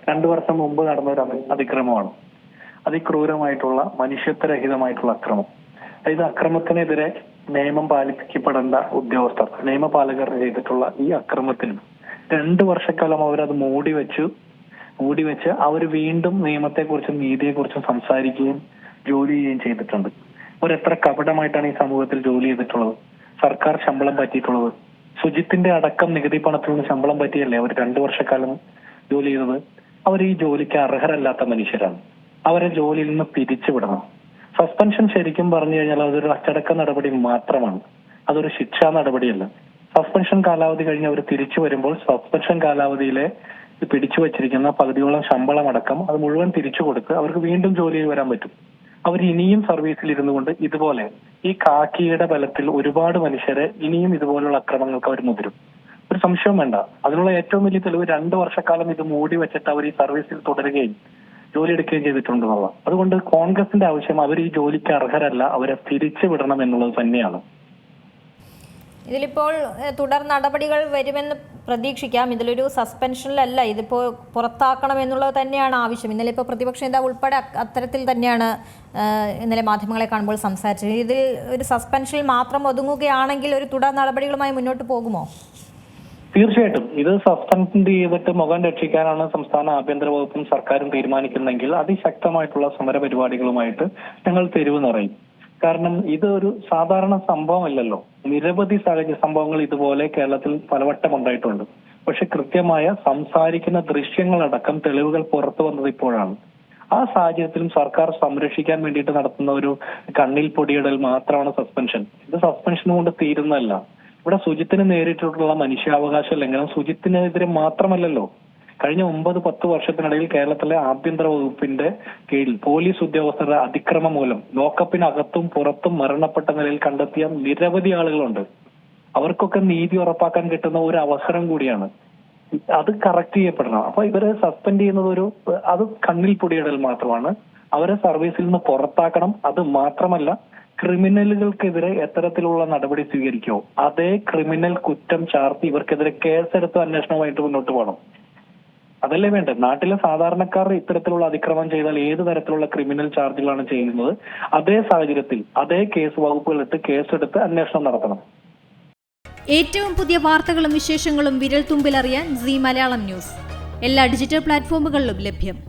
2 വർഷം മുമ്പ് നടന്ന ഒരു അതിക്രമമാണ്. അതിക്രൂരമായിട്ടുള്ള മനുഷ്യത്വരഹിതമായിട്ടുള്ള അക്രമം. അതായത് അക്രമത്തിനെതിരെ നിയമം പാലിക്കപ്പെടേണ്ട ഉദ്യോഗസ്ഥർ, നിയമപാലകർ ചെയ്തിട്ടുള്ള ഈ അക്രമത്തിനും 2 വർഷക്കാലം അവരത് മൂടിവെച്ച് അവർ വീണ്ടും നിയമത്തെക്കുറിച്ചും നീതിയെക്കുറിച്ചും സംസാരിക്കുകയും ജോലി ചെയ്യുകയും ചെയ്തിട്ടുണ്ട്. അവരെത്ര കപടമായിട്ടാണ് ഈ സമൂഹത്തിൽ ജോലി ചെയ്തിട്ടുള്ളത്. സർക്കാർ ശമ്പളം പറ്റിയിട്ടുള്ളത്, സുജിത്തിന്റെ അടക്കം നികുതി പണത്തിൽ നിന്ന് ശമ്പളം പറ്റിയല്ലേ അവർ 2 വർഷക്കാലം ജോലി ചെയ്തത്. അവർ ഈ ജോലിക്ക് അർഹരല്ലാത്ത മനുഷ്യരാണ്. അവരെ ജോലിയിൽ നിന്ന് പിരിച്ചുവിടണം. സസ്പെൻഷൻ ശരിക്കും പറഞ്ഞു കഴിഞ്ഞാൽ അതൊരു അച്ചടക്ക നടപടി മാത്രമാണ്, അതൊരു ശിക്ഷാ നടപടിയല്ല. സസ്പെൻഷൻ കാലാവധി കഴിഞ്ഞ് അവർ തിരിച്ചു വരുമ്പോൾ സസ്പെൻഷൻ കാലാവധിയിലെ പിടിച്ചു വച്ചിരിക്കുന്ന പകുതിയോളം ശമ്പളം അടക്കം അത് മുഴുവൻ തിരിച്ചു കൊടുത്ത് അവർക്ക് വീണ്ടും ജോലിയിൽ വരാൻ പറ്റും. അവർ ഇനിയും സർവീസിൽ ഇരുന്നു കൊണ്ട് ഇതുപോലെ ഈ കാക്കിയുടെ ബലത്തിൽ ഒരുപാട് മനുഷ്യരെ ഇനിയും ഇതുപോലുള്ള അക്രമങ്ങൾക്ക് അവർ മുതിരും. ഒരു സംശയവും വേണ്ട. അതിനുള്ള ഏറ്റവും വലിയ തെളിവ് 2 വർഷക്കാലം ഇത് മൂടി വെച്ചിട്ട് അവർ ഈ സർവീസിൽ തുടരുകയും ജോലി എടുക്കുകയും ചെയ്തിട്ടുണ്ടെന്നുള്ളത്. അതുകൊണ്ട് കോൺഗ്രസിന്റെ ആവശ്യം അവർ ഈ ജോലിക്ക് അർഹരല്ല, അവരെ തിരിച്ചു വിടണം എന്നുള്ളത് തന്നെയാണ്. ഇതിലിപ്പോൾ തുടർ നടപടികൾ വരുമെന്ന് പ്രതീക്ഷിക്കാം. ഇതിലൊരു സസ്പെൻഷനിലല്ല, ഇതിപ്പോൾ പുറത്താക്കണം എന്നുള്ളത് തന്നെയാണ് ആവശ്യം. ഇന്നലെ ഇപ്പോൾ പ്രതിപക്ഷ നേതാവ് ഉൾപ്പെടെ അത്തരത്തിൽ തന്നെയാണ് ഇന്നലെ മാധ്യമങ്ങളെ കാണുമ്പോൾ സംസാരിച്ചത്. ഇതിൽ ഒരു സസ്പെൻഷനിൽ മാത്രം ഒതുങ്ങുകയാണെങ്കിൽ ഒരു തുടർ നടപടികളുമായി മുന്നോട്ട് പോകുമോ? തീർച്ചയായിട്ടും ഇത് സസ്പെൻഡ് ചെയ്തിട്ട് മുഖം രക്ഷിക്കാനാണ് സംസ്ഥാന ആഭ്യന്തര വകുപ്പും സർക്കാരും തീരുമാനിക്കുന്നതെങ്കിൽ അതിശക്തമായിട്ടുള്ള സമര പരിപാടികളുമായിട്ട് ഞങ്ങൾ തെരുവ് നിറയും. കാരണം ഇത് ഒരു സാധാരണ സംഭവമല്ലല്ലോ. നിരവധി സംഭവങ്ങൾ ഇതുപോലെ കേരളത്തിൽ പലവട്ടം ഉണ്ടായിട്ടുണ്ട്. പക്ഷെ കൃത്യമായ സംസാരിക്കുന്ന ദൃശ്യങ്ങളടക്കം തെളിവുകൾ പുറത്തു വന്നത് ഇപ്പോഴാണ്. ആ സാഹചര്യത്തിലും സർക്കാർ സംരക്ഷിക്കാൻ വേണ്ടിയിട്ട് നടത്തുന്ന ഒരു കണ്ണിൽ പൊടിയിടൽ മാത്രമാണ് സസ്പെൻഷൻ. ഇത് സസ്പെൻഷൻ കൊണ്ട് തീരുന്നതല്ല. ഇവിടെ സുജിത്തിന് നേരിട്ടുള്ള മനുഷ്യാവകാശ ലംഘനം സുജിത്തിനെതിരെ മാത്രമല്ലല്ലോ. കഴിഞ്ഞ 9-10 വർഷത്തിനിടയിൽ കേരളത്തിലെ ആഭ്യന്തര വകുപ്പിന്റെ കീഴിൽ പോലീസ് ഉദ്യോഗസ്ഥരുടെ അതിക്രമം മൂലം ലോക്കപ്പിനകത്തും പുറത്തും മരണപ്പെട്ട നിലയിൽ കണ്ടെത്തിയ നിരവധി ആളുകളുണ്ട്. അവർക്കൊക്കെ നീതി ഉറപ്പാക്കാൻ കിട്ടുന്ന ഒരു അവസരം കൂടിയാണ്. അത് കറക്റ്റ് ചെയ്യപ്പെടണം. അപ്പൊ ഇവരെ സസ്പെൻഡ് ചെയ്യുന്നത് അത് കണ്ണിൽ പൊടിയിടൽ മാത്രമാണ്. അവരെ സർവീസിൽ നിന്ന് പുറത്താക്കണം. അത് മാത്രമല്ല, ക്രിമിനലുകൾക്കെതിരെ എത്തരത്തിലുള്ള നടപടി സ്വീകരിക്കുമോ അതേ ക്രിമിനൽ കുറ്റം ചാർത്തി ഇവർക്കെതിരെ കേസെടുത്ത് അന്വേഷണവുമായിട്ട് മുന്നോട്ട് പോകണം. അതല്ലേ വേണ്ടത്. നാട്ടിലെ സാധാരണക്കാർ ഇത്തരത്തിലുള്ള അതിക്രമം ചെയ്താൽ ഏത് തരത്തിലുള്ള ക്രിമിനൽ ചാർജുകളാണ് ചെയ്യുന്നത്, അതേ സാഹചര്യത്തിൽ അതേ കേസ് വകുപ്പുകളിട്ട് കേസെടുത്ത് അന്വേഷണം നടത്തണം. ഏറ്റവും പുതിയ വാർത്തകളും വിശേഷങ്ങളും വിരൽ തുമ്പിലറിയാൻ സീ മലയാളം ന്യൂസ് എല്ലാ ഡിജിറ്റൽ പ്ലാറ്റ്ഫോമുകളിലും ലഭ്യം.